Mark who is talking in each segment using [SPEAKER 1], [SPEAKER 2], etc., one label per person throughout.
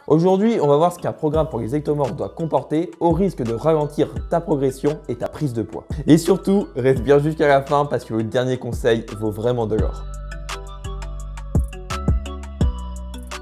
[SPEAKER 1] Aujourd'hui, on va voir ce qu'un programme pour les ectomorphes doit comporter au risque de ralentir ta progression et ta prise de poids. Et surtout, reste bien jusqu'à la fin parce que le dernier conseil vaut vraiment de l'or.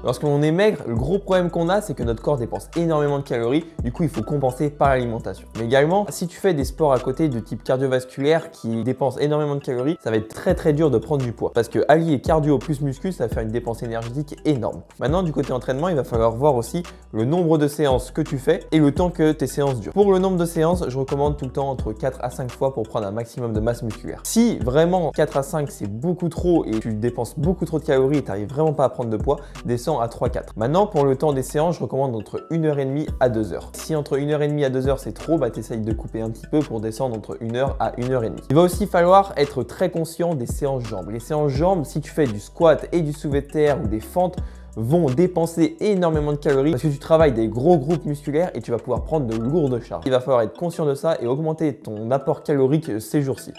[SPEAKER 1] Lorsqu'on est maigre, le gros problème qu'on a, c'est que notre corps dépense énormément de calories, du coup il faut compenser par l'alimentation. Mais également, si tu fais des sports à côté de type cardiovasculaire qui dépensent énormément de calories, ça va être très dur de prendre du poids. Parce que allier cardio plus muscu, ça va faire une dépense énergétique énorme. Maintenant, du côté entraînement, il va falloir voir aussi le nombre de séances que tu fais et le temps que tes séances durent. Pour le nombre de séances, je recommande tout le temps entre 4 à 5 fois pour prendre un maximum de masse musculaire. Si vraiment 4 à 5 c'est beaucoup trop et tu dépenses beaucoup trop de calories et tu n'arrives vraiment pas à prendre de poids, descends à 3-4. Maintenant, pour le temps des séances, je recommande entre 1h30 à 2h. Si entre 1h30 à 2h c'est trop, tu essayes de couper un petit peu pour descendre entre 1h à 1h30. Il va aussi falloir être très conscient des séances jambes. Les séances jambes, si tu fais du squat et du soulevé de terre ou des fentes, vont dépenser énormément de calories parce que tu travailles des gros groupes musculaires et tu vas pouvoir prendre de lourdes charges. Il va falloir être conscient de ça et augmenter ton apport calorique ces jours-ci.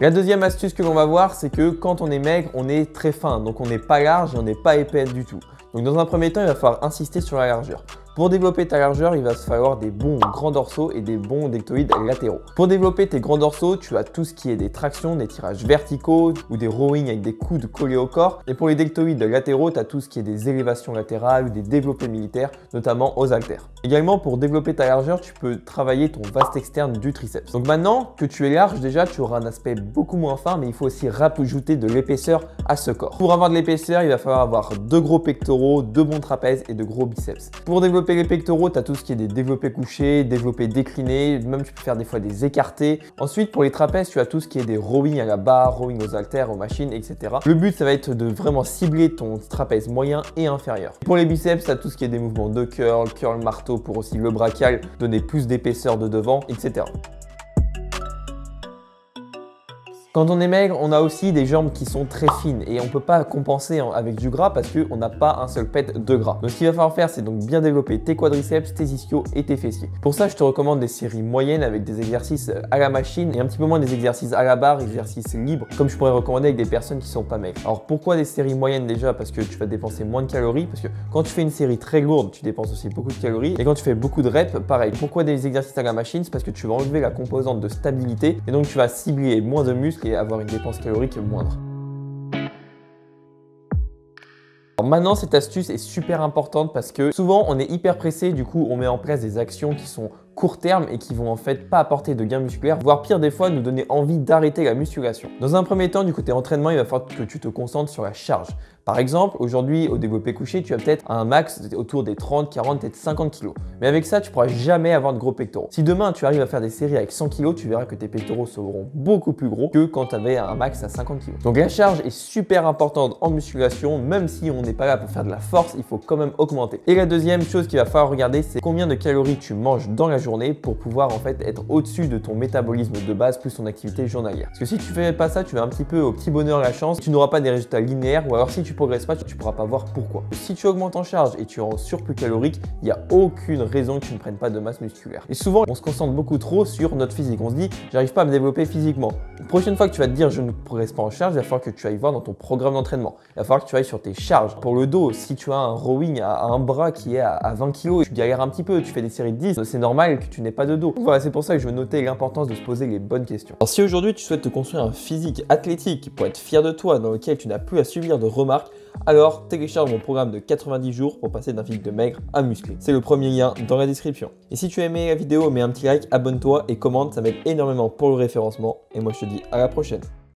[SPEAKER 1] La deuxième astuce que l'on va voir, c'est que quand on est maigre, on est très fin, donc on n'est pas large et on n'est pas épais du tout. Donc dans un premier temps, il va falloir insister sur la largeur. Pour développer ta largeur, il va te falloir des bons grands dorsaux et des bons deltoïdes latéraux. Pour développer tes grands dorsaux, tu as tout ce qui est des tractions, des tirages verticaux ou des rowing avec des coudes collés au corps. Et pour les deltoïdes latéraux, tu as tout ce qui est des élévations latérales ou des développés militaires, notamment aux haltères. Également, pour développer ta largeur, tu peux travailler ton vaste externe du triceps. Donc maintenant que tu es large, déjà, tu auras un aspect beaucoup moins fin, mais il faut aussi rajouter de l'épaisseur à ce corps. Pour avoir de l'épaisseur, il va falloir avoir de gros pectoraux, de bons trapèzes et de gros biceps. Pour développer les pectoraux, tu as tout ce qui est des développés couchés, développés déclinés, même tu peux faire des fois des écartés. Ensuite, pour les trapèzes, tu as tout ce qui est des rowing à la barre, rowing aux haltères, aux machines, etc. Le but, ça va être de vraiment cibler ton trapèze moyen et inférieur. Pour les biceps, tu as tout ce qui est des mouvements de curl, curl marteau pour aussi le brachial, donner plus d'épaisseur de devant, etc. Quand on est maigre, on a aussi des jambes qui sont très fines et on ne peut pas compenser avec du gras parce qu'on n'a pas un seul pet de gras. Donc ce qu'il va falloir faire, c'est donc bien développer tes quadriceps, tes ischios et tes fessiers. Pour ça, je te recommande des séries moyennes avec des exercices à la machine et un petit peu moins des exercices à la barre, exercices libres, comme je pourrais recommander avec des personnes qui ne sont pas maigres. Alors pourquoi des séries moyennes déjà? Parce que tu vas dépenser moins de calories, parce que quand tu fais une série très lourde, tu dépenses aussi beaucoup de calories. Et quand tu fais beaucoup de reps, pareil. Pourquoi des exercices à la machine? C'est parce que tu vas enlever la composante de stabilité et donc tu vas cibler moins de muscles et avoir une dépense calorique moindre. Alors maintenant, cette astuce est super importante parce que souvent on est hyper pressé, du coup on met en place des actions qui sont court terme et qui vont en fait pas apporter de gains musculaires, voire pire des fois nous donner envie d'arrêter la musculation. Dans un premier temps, du côté entraînement, il va falloir que tu te concentres sur la charge. Par exemple, aujourd'hui, au développé couché, tu as peut-être un max autour des 30, 40, peut-être 50 kg. Mais avec ça, tu pourras jamais avoir de gros pectoraux. Si demain, tu arrives à faire des séries avec 100 kg, tu verras que tes pectoraux seront beaucoup plus gros que quand tu avais un max à 50 kg. Donc la charge est super importante en musculation, même si on n'est pas là pour faire de la force, il faut quand même augmenter. Et la deuxième chose qu'il va falloir regarder, c'est combien de calories tu manges dans la journée pour pouvoir en fait être au-dessus de ton métabolisme de base plus ton activité journalière. Parce que si tu fais pas ça, tu vas un petit peu au petit bonheur la chance, tu n'auras pas des résultats linéaires ou alors si tu progresses pas, tu pourras pas voir pourquoi. Si tu augmentes en charge et tu es en surplus calorique, il n'y a aucune raison que tu ne prennes pas de masse musculaire. Et souvent, on se concentre beaucoup trop sur notre physique. On se dit, j'arrive pas à me développer physiquement. La prochaine fois que tu vas te dire, je ne progresse pas en charge, il va falloir que tu ailles voir dans ton programme d'entraînement. Il va falloir que tu ailles sur tes charges. Pour le dos, si tu as un rowing à un bras qui est à 20 kg, tu galères un petit peu, tu fais des séries de 10, c'est normal que tu n'aies pas de dos. Voilà, c'est pour ça que je veux noter l'importance de se poser les bonnes questions. Alors si aujourd'hui tu souhaites te construire un physique athlétique pour être fier de toi, dans lequel tu n'as plus à subir de remarques, alors télécharge mon programme de 90 jours pour passer d'un physique de maigre à musclé. C'est le premier lien dans la description. Et si tu as aimé la vidéo, mets un petit like, abonne-toi et commente, ça m'aide énormément pour le référencement. Et moi je te dis à la prochaine.